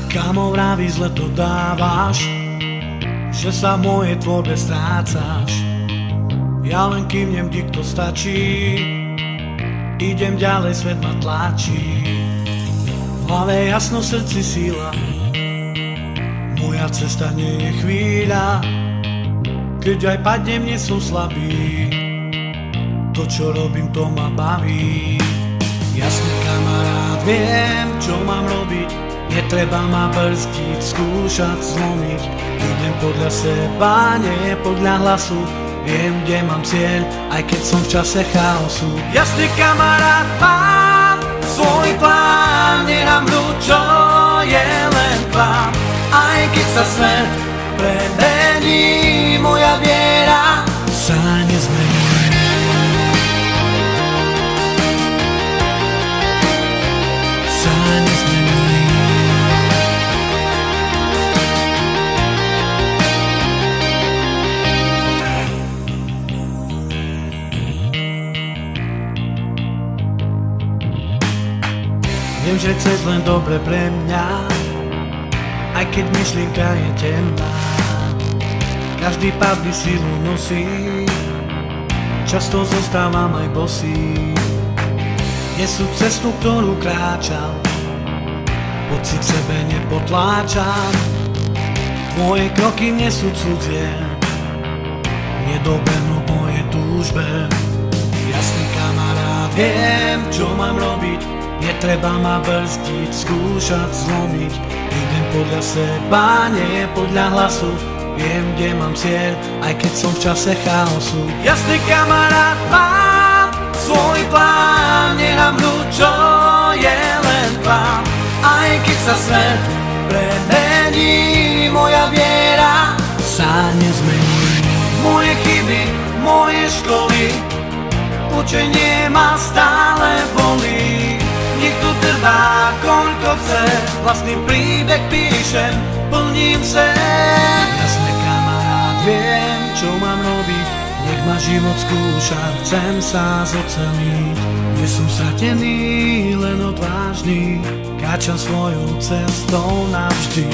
Kamo, vraví, zle to dávaš, že sa v mojej tvorbe strácaš. Ja len kývnem, ti to stačí, idem ďalej, svet ma tlačí. V hlave jasno, srdci síla, moja cesta nie je chvíľa. Keď aj padnem, nie som slabý, to čo robím, to ma baví. Jasný kamarát, viem, čo mám robiť, netreba ma brzdiť, skúšať zlomiť. Idem podľa seba, nie podľa hlasu, viem, kde mám cieľ, aj keď som v čase chaosu. Jasný kamarát, mám svoj plán, nechám hru, čo je len plán. Aj keď sa svet premení, moja viera sa nezmení. Sa nezmení. Viem, že chceš len dobre pre mňa, aj keď myšlienka je temná. Každý pád mi silu nosí, často zostávam aj bosý. Nesú cestu, ktorú kráčam, pocit sebe nepotláčam. Moje kroky nie sú cudzie, nedobehnú moje túžbe. Jasný kamarát, viem, čo mám robiť, netreba ma brzdiť, skúšať zlomiť. Idem podľa seba, nie podľa hlasu, viem, kde mám cieľ, aj keď som v čase chaosu. Jasný kamarát, mám svoj plán, nechám hru, čo je len plán. Aj keď sa svet premení, moja viera sa nezmení. Moje chyby, moje školy, učenie ma stále bolí. Nech to trvá, koľko chce, vlastný príbeh píšem, plním sen. Jasne kamarát, viem, čo mám robiť, nech ma život skúša, chcem sa zoceliť. Nie som stratený, len odvážny, káčam svojou cestou navždy.